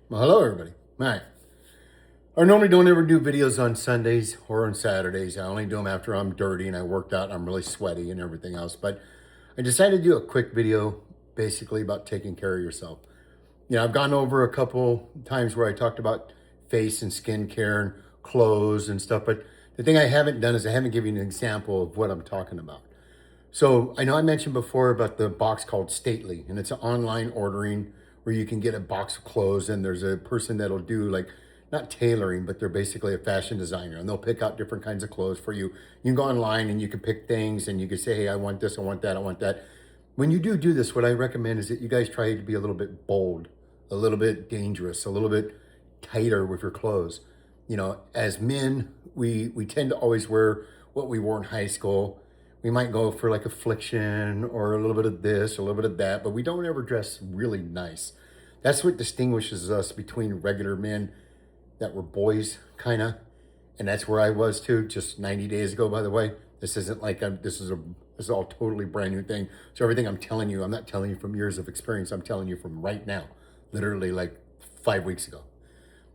Well, hello, everybody. Hi. I normally don't ever do videos on Sundays or on Saturdays. I only do them after I'm dirty and I worked out and I'm really sweaty and everything else. But I decided to do a quick video basically about taking care of yourself. I've gone over a couple times where I talked about face and skin care and clothes and stuff. But the thing I haven't done is I haven't given you an example of what I'm talking about. So I know I mentioned before about the box called Stately, and it's an online ordering where you can get a box of clothes, and there's a person that'll do like not tailoring, but they're basically a fashion designer, and they'll pick out different kinds of clothes for you. You can go online and you can pick things, and you can say, "Hey, I want this, I want that, I want that." When you do this, what I recommend is that you guys try to be a little bit bold, a little bit dangerous, a little bit tighter with your clothes. As men, we tend to always wear what we wore in high school. We might go for like affliction or a little bit of this, a little bit of that, but we don't ever dress really nice. That's what distinguishes us between regular men that were boys, kind of. And that's where I was too, just 90 days ago, by the way. This isn't like this is all totally brand new thing. So everything I'm telling you, I'm not telling you from years of experience. I'm telling you from right now, literally like 5 weeks ago.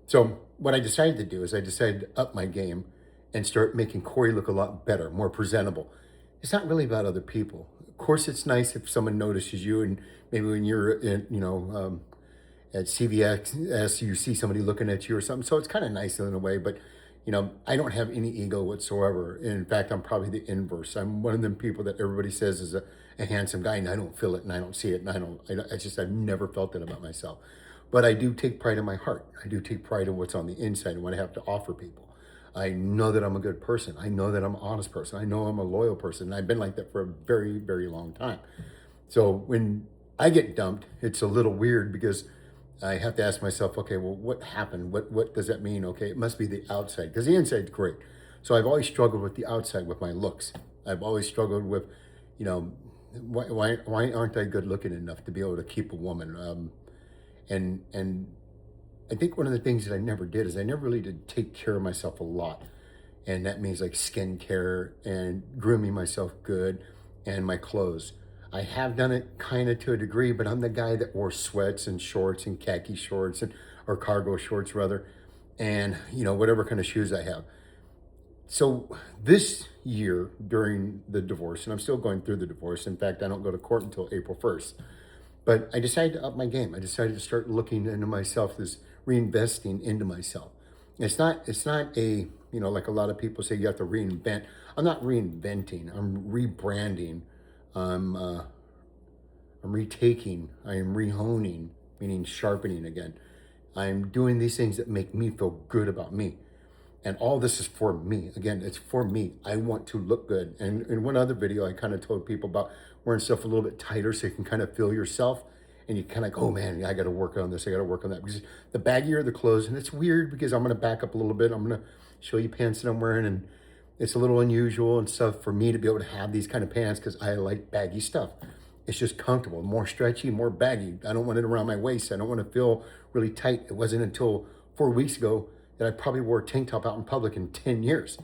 So what I decided to do is I decided to up my game and start making Corey look a lot better, more presentable. It's not really about other people. Of course, it's nice if someone notices you, and maybe when you're at CVS, you see somebody looking at you or something. So it's kind of nice in a way, but I don't have any ego whatsoever. In fact, I'm probably the inverse. I'm one of them people that everybody says is a handsome guy, and I don't feel it, and I don't see it, and I've never felt it about myself. But I do take pride in my heart. I do take pride in what's on the inside and what I have to offer people. I know that I'm a good person. I know that I'm an honest person. I know I'm a loyal person. And I've been like that for a very, very long time. So when I get dumped, it's a little weird because I have to ask myself, okay, well, what happened? What does that mean? Okay, it must be the outside because the inside's great. So I've always struggled with the outside with my looks. I've always struggled with, you know, why aren't I good looking enough to be able to keep a woman? And I think one of the things that I never did is I never really did take care of myself a lot. And that means like skincare and grooming myself good and my clothes. I have done it kind of to a degree, but I'm the guy that wore sweats and shorts and khaki shorts and or cargo shorts rather, and whatever kind of shoes I have. So this year during the divorce, and I'm still going through the divorce. In fact, I don't go to court until April 1st. But I decided to up my game. I decided to start looking into myself, this reinvesting into myself. It's not a, like a lot of people say you have to reinvent. I'm not reinventing. I'm rebranding. I'm uh, I'm retaking. I am rehoning, meaning sharpening again. I'm doing these things that make me feel good about me. And all this is for me. Again, it's for me. I want to look good. And in one other video, I kind of told people about wearing stuff a little bit tighter so you can kind of feel yourself. And you kind of like, oh man, I got to work on this. I got to work on that. Because the baggier the clothes, and it's weird because I'm going to back up a little bit. I'm going to show you pants that I'm wearing. And it's a little unusual and stuff for me to be able to have these kind of pants because I like baggy stuff. It's just comfortable, more stretchy, more baggy. I don't want it around my waist. I don't want to feel really tight. It wasn't until 4 weeks ago that I probably wore a tank top out in public in 10 years.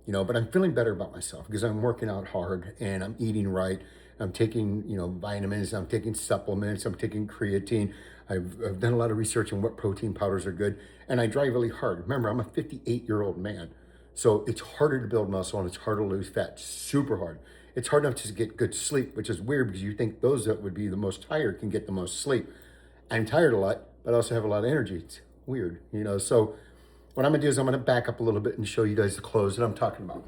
But I'm feeling better about myself because I'm working out hard and I'm eating right. I'm taking, vitamins, I'm taking supplements, I'm taking creatine. I've done a lot of research on what protein powders are good. And I drive really hard. Remember, I'm a 58-year-old man. So it's harder to build muscle and it's harder to lose fat, super hard. It's hard enough to get good sleep, which is weird because you think those that would be the most tired can get the most sleep. I'm tired a lot, but I also have a lot of energy. It's weird. So what I'm gonna do is I'm gonna back up a little bit and show you guys the clothes that I'm talking about.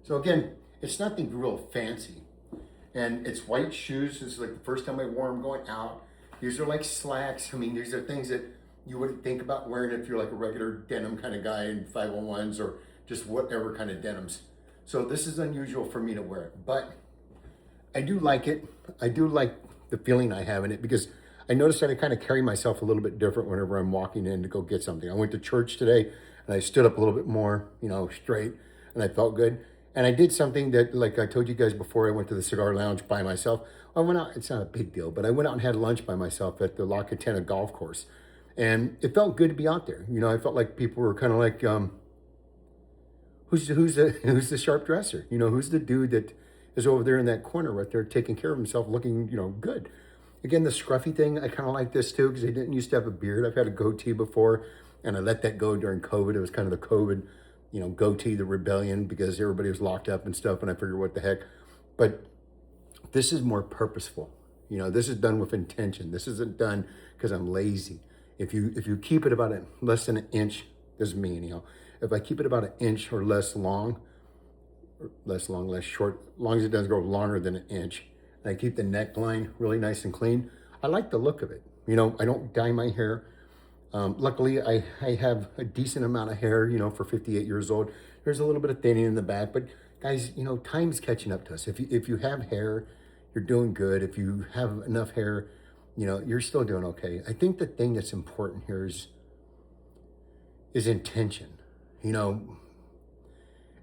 So again, it's nothing real fancy. And it's white shoes. This is like the first time I wore them going out. These are like slacks. I mean, these are things that you wouldn't think about wearing if you're like a regular denim kind of guy in 501s or just whatever kind of denims. So this is unusual for me to wear it, but I do like it. I do like the feeling I have in it because I noticed that I kind of carry myself a little bit different whenever I'm walking in to go get something. I went to church today and I stood up a little bit more, straight, and I felt good. And I did something that, like I told you guys before, I went to the cigar lounge by myself. I went out, it's not a big deal, but I went out and had lunch by myself at the La Catena golf course. And it felt good to be out there. I felt like people were kind of like, who's the sharp dresser? Who's the dude that is over there in that corner right there taking care of himself, looking, good. Again, the scruffy thing, I kind of like this too, because I didn't used to have a beard. I've had a goatee before, and I let that go during COVID. It was kind of the COVID, goatee, the rebellion, because everybody was locked up and stuff, and I figured, what the heck. But this is more purposeful. This is done with intention. This isn't done because I'm lazy. If you keep it about less than an inch, this is me anyhow. If I keep it about an inch or less long, less short, as long as it doesn't go longer than an inch, and I keep the neckline really nice and clean, I like the look of it. I don't dye my hair. Luckily, I have a decent amount of hair, for 58 years old. There's a little bit of thinning in the back, but guys, time's catching up to us. If you have hair, you're doing good. If you have enough hair, you're still doing okay. I think the thing that's important here is intention.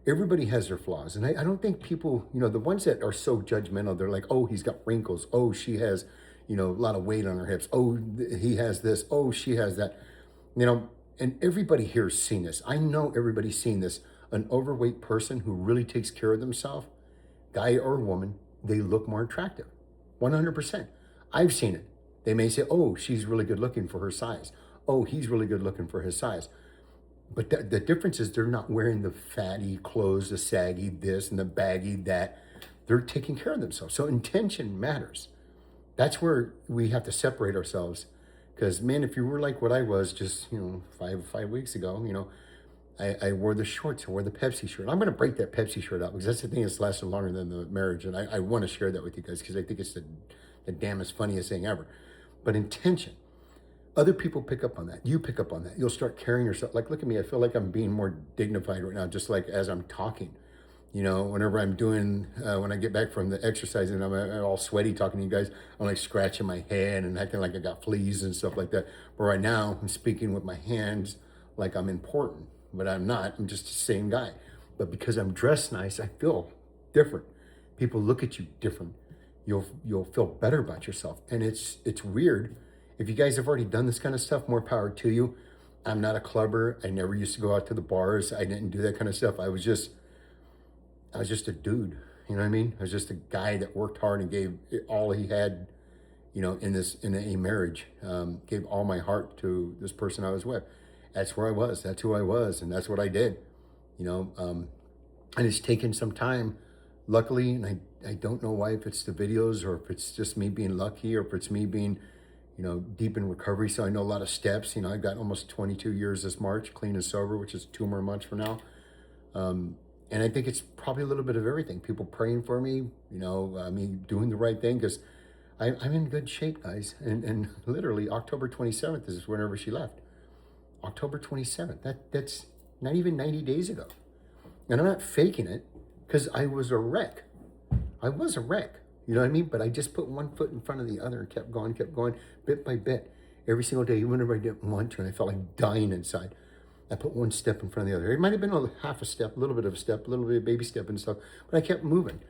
Everybody has their flaws. And I don't think people, the ones that are so judgmental, they're like, oh, he's got wrinkles. Oh, she has, a lot of weight on her hips. Oh, he has this. Oh, she has that. And everybody here's seen this. I know everybody's seen this. An overweight person who really takes care of themselves, guy or woman, they look more attractive. 100%. I've seen it. They may say, oh, she's really good looking for her size. Oh, he's really good looking for his size. But the difference is they're not wearing the fatty clothes, the saggy this and the baggy that. They're taking care of themselves. So intention matters. That's where we have to separate ourselves. Because, man, if you were like what I was just, 5 weeks ago, I wore the shorts. I wore the Pepsi shirt. I'm going to break that Pepsi shirt out because that's the thing that's lasted longer than the marriage. And I want to share that with you guys because I think it's the damnest funniest thing ever. But intention. Other people pick up on that. You pick up on that. You'll start carrying yourself. Like, look at me. I feel like I'm being more dignified right now, just like as I'm talking. Whenever I'm doing, when I get back from the exercise and I'm all sweaty talking to you guys, I'm like scratching my head and acting like I got fleas and stuff like that. But right now, I'm speaking with my hands like I'm important, but I'm not. I'm just the same guy. But because I'm dressed nice, I feel different. People look at you different. You'll feel better about yourself. And it's weird. If you guys have already done this kind of stuff, more power to you. I'm not a clubber. I never used to go out to the bars. I didn't do that kind of stuff. I was just a dude. You know what I mean? I was just a guy that worked hard and gave all he had, in a marriage. Gave all my heart to this person I was with. That's where I was. That's who I was, and that's what I did. And it's taken some time. Luckily, and I don't know why, if it's the videos or if it's just me being lucky or if it's me being deep in recovery. So I know a lot of steps. I got almost 22 years this March, clean and sober, which is 2 more months from now. And I think it's probably a little bit of everything. People praying for me, me doing the right thing, because I'm in good shape, guys. And literally October 27th is whenever she left. October 27th. That's not even 90 days ago. And I'm not faking it because I was a wreck. I was a wreck. You know what I mean? But I just put one foot in front of the other and kept going, bit by bit. Every single day, even whenever I didn't want to, and I felt like dying inside. I put one step in front of the other. It might have been a half a step, a little bit of a step, a little bit of baby step and stuff, but I kept moving.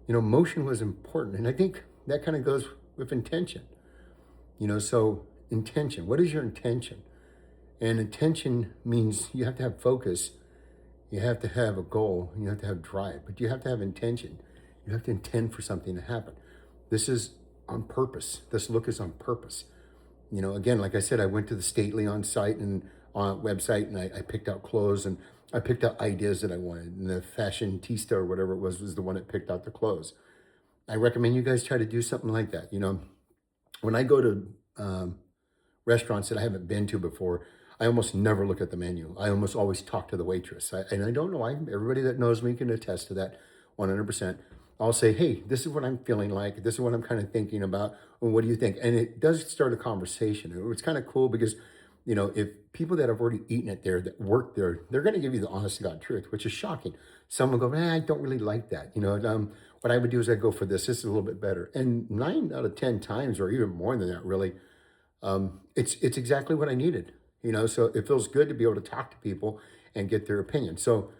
Motion was important. And I think that kind of goes with intention. So intention. What is your intention? And intention means you have to have focus. You have to have a goal. You have to have drive, but you have to have intention. You have to intend for something to happen. This is on purpose. This look is on purpose. Again, like I said, I went to the Stately on site and on website, and I picked out clothes and I picked out ideas that I wanted. And the Fashionista or whatever it was the one that picked out the clothes. I recommend you guys try to do something like that. When I go to restaurants that I haven't been to before, I almost never look at the menu. I almost always talk to the waitress. And I don't know why. Everybody that knows me can attest to that 100%. I'll say, hey, this is what I'm feeling like. This is what I'm kind of thinking about. Well, what do you think? And it does start a conversation. It's kind of cool because, if people that have already eaten it there, that work there, they're going to give you the honest to God truth, which is shocking. Some will go, I don't really like that. What I would do is I'd go for this. This is a little bit better. And 9 out of 10 times, or even more than that, really, it's exactly what I needed. So it feels good to be able to talk to people and get their opinion. So,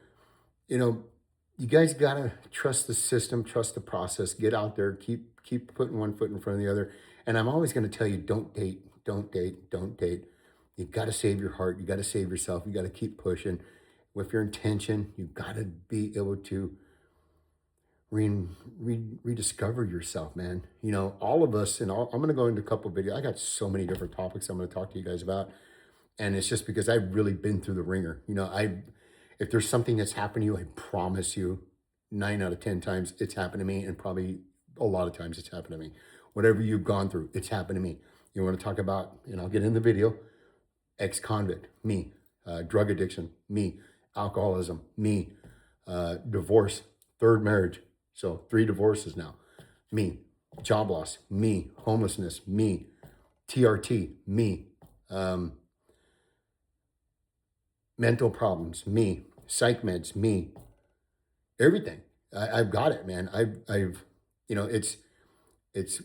you guys gotta trust the system, trust the process, get out there, keep putting one foot in front of the other. And I'm always gonna tell you, don't date. You gotta save your heart, you gotta save yourself, you gotta keep pushing. With your intention, you gotta be able to rediscover yourself, man. You know, all of us, and I'm going to go into a couple of videos. I got so many different topics I'm going to talk to you guys about. And it's just because I've really been through the ringer. You know, if there's something that's happened to you, I promise you 9 out of 10 times it's happened to me. And probably a lot of times it's happened to me. Whatever you've gone through, it's happened to me. You want to talk about, and I'll get in the video, ex-convict, me, drug addiction, me, alcoholism, me, divorce, third marriage. So 3 divorces now, me, job loss, me, homelessness, me, TRT, me, mental problems, me, psych meds, me, everything. I've got it, man. You know, it's, it's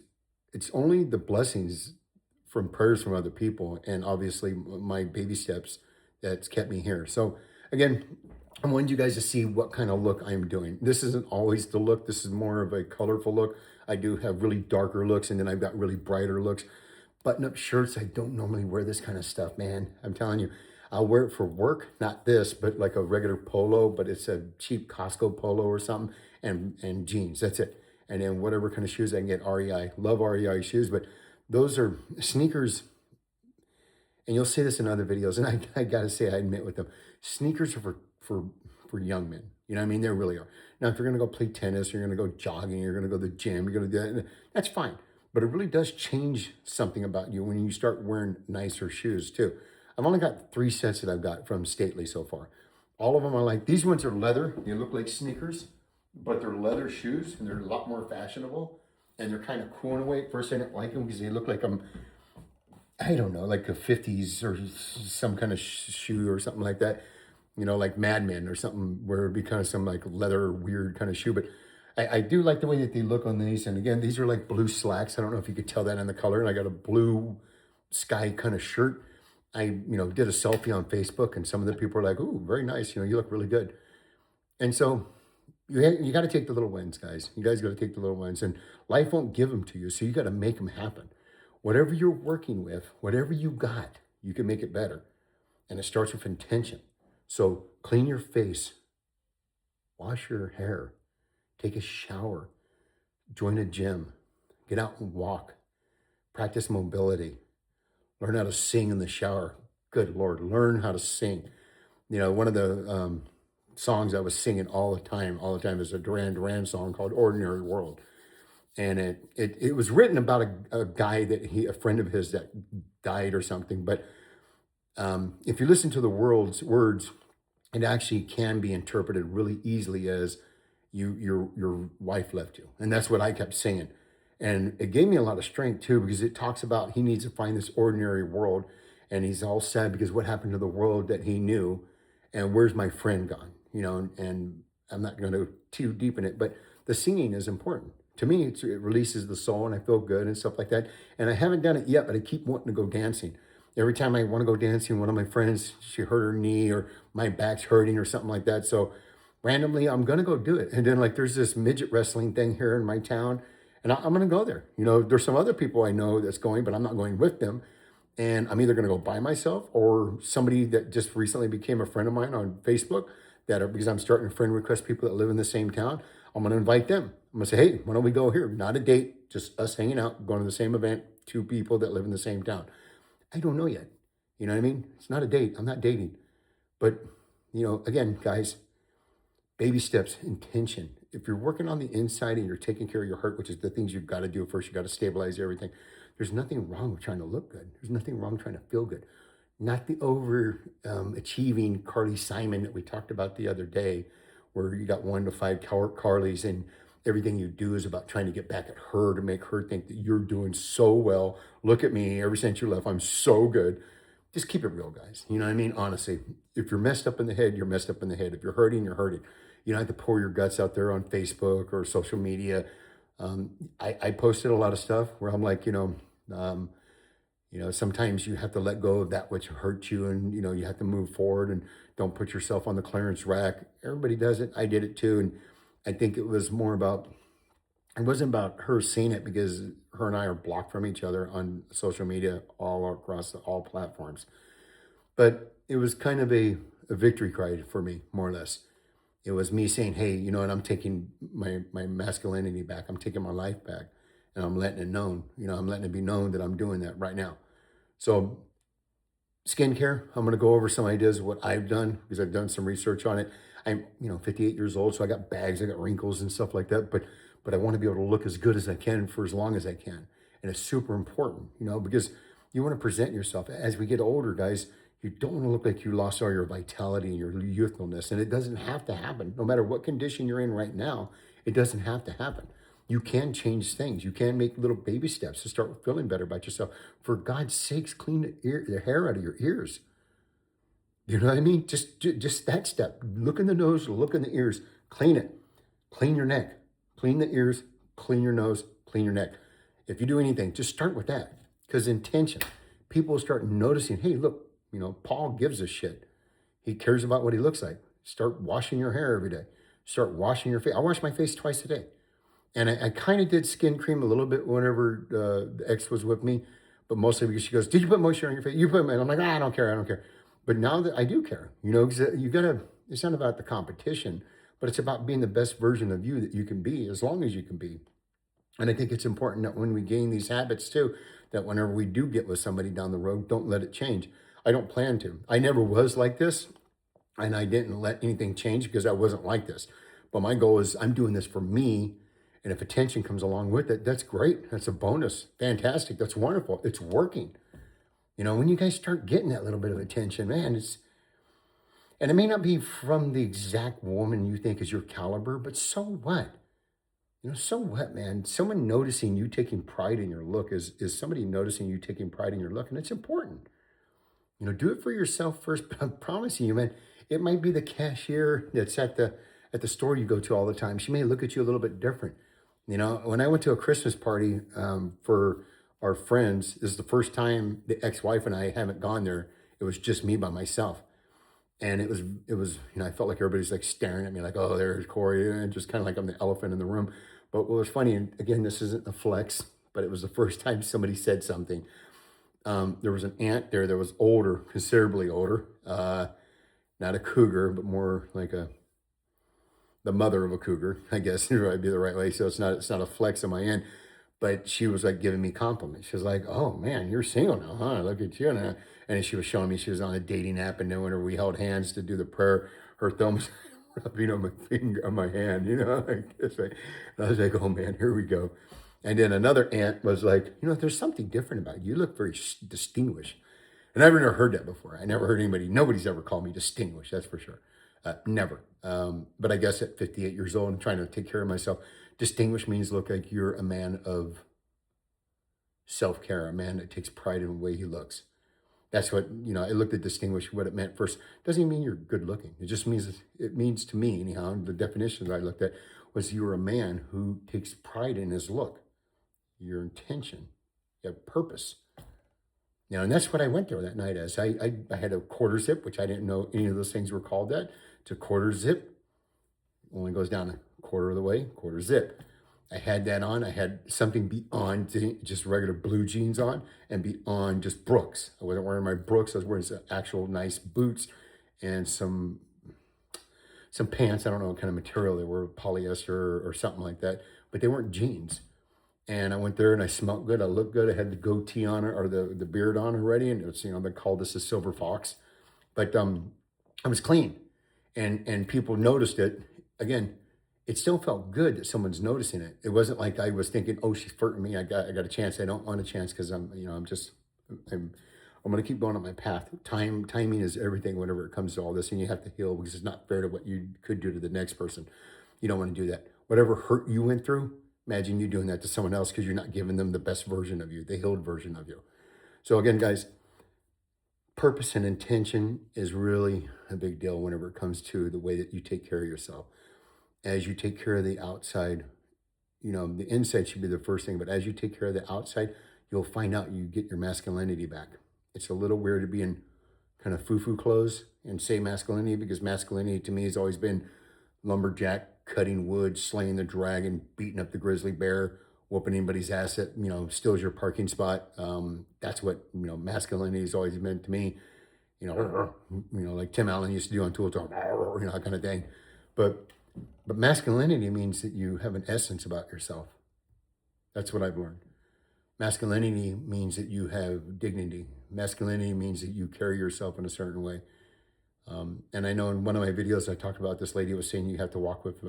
only the blessings from prayers from other people and obviously my baby steps that's kept me here. So again, I wanted you guys to see what kind of look I'm doing. This isn't always the look. This is more of a colorful look. I do have really darker looks and then I've got really brighter looks. Button-up shirts, I don't normally wear this kind of stuff, man. I'm telling you, I'll wear it for work, not this, but like a regular polo, but it's a cheap Costco polo or something, and jeans, that's it. And then whatever kind of shoes I can get, REI. Love REI shoes, but those are sneakers, and you'll see this in other videos, and I gotta say, I admit with them, sneakers are for young men. You know what I mean? They really are. Now, if you're gonna go play tennis, you're gonna go jogging, you're gonna go to the gym, you're gonna do that, that's fine. But it really does change something about you when you start wearing nicer shoes too. I've only got 3 sets that I've got from Stately so far. All of them are like, these ones are leather. They look like sneakers, but they're leather shoes and they're a lot more fashionable. And they're kind of cool in a way. At first I didn't like them because they look like I don't know, like a 50s or some kind of shoe or something like that. You know, like Mad Men or something where it'd be kind of some like leather weird kind of shoe. But I do like the way that they look on these. And again, these are like blue slacks. I don't know if you could tell that in the color. And I got a blue sky kind of shirt. I, did a selfie on Facebook and some of the people are like, ooh, very nice. You look really good. And so you got to take the little wins, guys. You guys got to take the little wins and life won't give them to you. So you got to make them happen. Whatever you're working with, whatever you got, you can make it better. And it starts with intention. So clean your face, wash your hair, take a shower, join a gym, get out and walk, practice mobility, learn how to sing in the shower. Good Lord, learn how to sing. One of the songs I was singing all the time is a Duran Duran song called Ordinary World. And it was written about a guy a friend of his that died or something. But if you listen to the words, it actually can be interpreted really easily as your wife left you. And that's what I kept singing. And it gave me a lot of strength too, because it talks about he needs to find this ordinary world. And he's all sad because what happened to the world that he knew, and where's my friend gone? And I'm not going to go too deep in it, but the singing is important. To me, it releases the soul and I feel good and stuff like that. And I haven't done it yet, but I keep wanting to go dancing. Every time I want to go dancing, one of my friends, she hurt her knee or my back's hurting or something like that. So randomly, I'm going to go do it. And then there's this midget wrestling thing here in my town. And I'm going to go there. There's some other people I know that's going, but I'm not going with them. And I'm either going to go by myself or somebody that just recently became a friend of mine on Facebook because I'm starting to friend request people that live in the same town. I'm going to invite them. I'm going to say, hey, why don't we go here? Not a date, just us hanging out, going to the same event, 2 people that live in the same town. I don't know yet. You know what I mean? It's not a date. I'm not dating. But, again, guys, baby steps, intention. If you're working on the inside and you're taking care of your heart, which is the things you've got to do first, you got to stabilize everything. There's nothing wrong with trying to look good. There's nothing wrong trying to feel good. Not the achieving Carly Simon that we talked about the other day, where you got 1 to 5 Carlys and everything you do is about trying to get back at her to make her think that you're doing so well. Look at me. Ever since you left, I'm so good. Just keep it real, guys. You know what I mean? Honestly, if you're messed up in the head, you're messed up in the head. If you're hurting, you're hurting. You don't have to pour your guts out there on Facebook or social media. I posted a lot of stuff where I'm like, sometimes you have to let go of that which hurt you and, you have to move forward and don't put yourself on the clearance rack. Everybody does it. I did it too. And I think it was more about, it wasn't about her seeing it because her and I are blocked from each other on social media all across all platforms. But it was kind of a victory cry for me, more or less. It was me saying, hey, you know what, I'm taking my masculinity back. I'm taking my life back, and I'm letting it known. You know, I'm letting it be known that I'm doing that right now. So skincare, I'm going to go over some ideas of what I've done because I've done some research on it. I'm, 58 years old, so I got bags, I got wrinkles and stuff like that. But I want to be able to look as good as I can for as long as I can, and it's super important, because you want to present yourself as we get older, guys. You don't want to look like you lost all your vitality and your youthfulness, and it doesn't have to happen. No matter what condition you're in right now, it doesn't have to happen. You can change things. You can make little baby steps to start feeling better about yourself. For God's sakes, clean the hair out of your ears. You know what I mean? Just that step. Look in the nose, look in the ears, clean it. Clean your neck, clean the ears, clean your nose, clean your neck. If you do anything, just start with that. Because intention, people start noticing, hey, look, Paul gives a shit. He cares about what he looks like. Start washing your hair every day. Start washing your face. I wash my face twice a day. And I kind of did skin cream a little bit whenever the ex was with me, but mostly because she goes, did you put moisture on your face? You put it, and I'm like, I don't care, I don't care. But now that I do care, because you gotta, it's not about the competition, but it's about being the best version of you that you can be as long as you can be. And I think it's important that when we gain these habits too, that whenever we do get with somebody down the road, don't let it change. I don't plan to. I never was like this, and I didn't let anything change because I wasn't like this. But my goal is I'm doing this for me. And if attention comes along with it, that's great. That's a bonus. Fantastic. That's wonderful. It's working. When you guys start getting that little bit of attention, man, and it may not be from the exact woman you think is your caliber, but so what? So what, man? Someone noticing you taking pride in your look is somebody noticing you taking pride in your look, and it's important. Do it for yourself first. But I'm promising you, man, it might be the cashier that's at the store you go to all the time. She may look at you a little bit different. When I went to a Christmas party for our friends, this is the first time the ex-wife and I haven't gone there. It was just me by myself. And it was, I felt like everybody's like staring at me like, oh, there's Corey. And just kind of like I'm the elephant in the room. But what was funny, and again, this isn't a flex, but it was the first time somebody said something. There was an aunt there that was older, considerably older. Not a cougar, but more like the mother of a cougar, I guess would be the right way. So it's not a flex on my end, but she was like giving me compliments. She was like, "Oh man, you're single now, huh? Look at you." And she was showing me she was on a dating app, and then whenever we held hands to do the prayer, her thumb was rubbing on my finger, on my hand, like this way. And I was like, "Oh man, here we go." And then another aunt was like, "There's something different about you. You look very distinguished." And I've never heard that before. I never heard nobody's ever called me distinguished, that's for sure. Never. But I guess at 58 years old and trying to take care of myself, distinguished means look like you're a man of self-care, a man that takes pride in the way he looks. That's what, I looked at distinguished, what it meant first. Doesn't even mean you're good looking. It means to me, anyhow, the definition that I looked at was you're a man who takes pride in his look, your intention, you have purpose. And that's what I went there that night as. I had a quarter zip, which I didn't know any of those things were called that. It's a quarter zip. Only goes down a quarter of the way, quarter zip. I had that on. I had something beyond just regular blue jeans on and beyond just Brooks. I wasn't wearing my Brooks. I was wearing some actual nice boots and some pants. I don't know what kind of material they were, polyester or something like that, but they weren't jeans. And I went there and I smelled good. I looked good. I had the goatee on or the beard on already. And it's, they call this a silver fox, but I was clean and people noticed it. Again, it still felt good that someone's noticing it. It wasn't like I was thinking, oh, she's flirting me. I got a chance. I don't want a chance because I'm going to keep going on my path. Timing is everything whenever it comes to all this, and you have to heal because it's not fair to what you could do to the next person. You don't want to do that. Whatever hurt you went through, imagine you doing that to someone else because you're not giving them the best version of you, the healed version of you. So again, guys, purpose and intention is really a big deal whenever it comes to the way that you take care of yourself. As you take care of the outside, the inside should be the first thing, but as you take care of the outside, you'll find out you get your masculinity back. It's a little weird to be in kind of foo-foo clothes and say masculinity because masculinity to me has always been lumberjack, cutting wood, slaying the dragon, beating up the grizzly bear, whooping anybody's ass that, steals your parking spot. That's what, masculinity has always meant to me, like Tim Allen used to do on Tool Talk, that kind of thing. But masculinity means that you have an essence about yourself. That's what I've learned. Masculinity means that you have dignity. Masculinity means that you carry yourself in a certain way. And I know in one of my videos, I talked about this lady was saying you have to walk with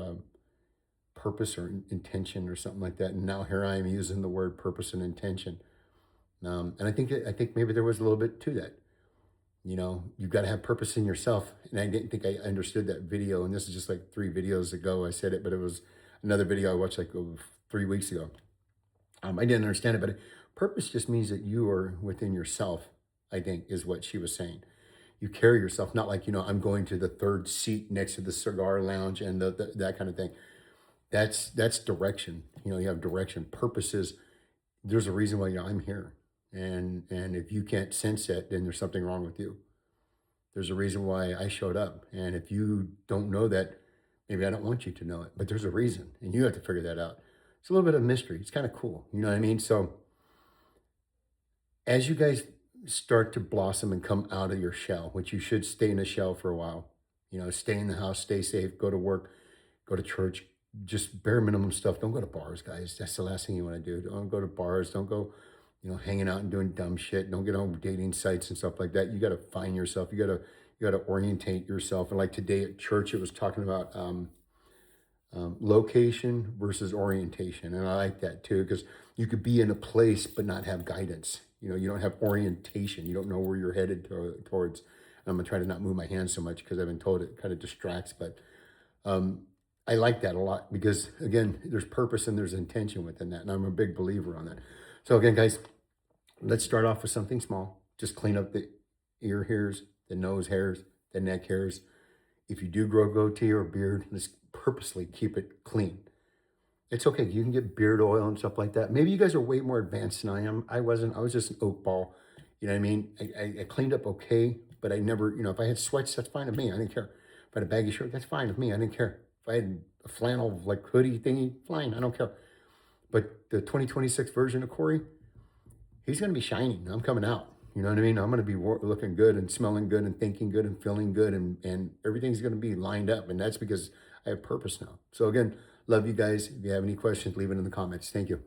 purpose or intention or something like that. And now here I am using the word purpose and intention. And I think maybe there was a little bit to that. You know, you've got to have purpose in yourself. And I didn't think I understood that video. And this is just like 3 videos ago I said it, but it was another video I watched like 3 weeks ago. I didn't understand it, but purpose just means that you are within yourself, I think, is what she was saying. You carry yourself, not like, you know, I'm going to the third seat next to the cigar lounge and that kind of thing. That's direction. You know, you have direction. Purpose is there's a reason why I'm here. And if you can't sense that, then there's something wrong with you. There's a reason why I showed up. And if you don't know that, maybe I don't want you to know it, but there's a reason and you have to figure that out. It's a little bit of mystery. It's kind of cool. You know what I mean? So as you guys start to blossom and come out of your shell, which you should stay in a shell for a while, you know, stay in the house, stay safe, go to work, go to church, just bare minimum stuff. Don't go to bars, guys. That's the last thing you want to do. Don't go to bars. Don't go, you know, hanging out and doing dumb shit. Don't get on dating sites and stuff like that. You got to find yourself. You got to orientate yourself. And like today at church, it was talking about location versus orientation. And I like that too, because you could be in a place but not have guidance. You know, you don't have orientation. You don't know where you're headed towards. And I'm going to try to not move my hands so much because I've been told it kind of distracts. But I like that a lot because, again, there's purpose and there's intention within that. And I'm a big believer on that. So again, guys, let's start off with something small. Just clean up the ear hairs, the nose hairs, the neck hairs. If you do grow goatee or beard, let's purposely keep it clean. It's okay. You can get beard oil and stuff like that. Maybe you guys are way more advanced than I am. I wasn't. I was just an oak ball. You know what I mean? I cleaned up okay, but I never, you know, if I had sweats, that's fine with me. I didn't care. If I had a baggy shirt, that's fine with me. I didn't care. If I had a flannel like hoodie thingy, fine. I don't care. But the 2026 version of Corey, he's going to be shining. I'm coming out. You know what I mean? I'm going to be looking good and smelling good and thinking good and feeling good. And everything's going to be lined up. And that's because I have purpose now. So again, love you guys. If you have any questions, leave it in the comments. Thank you.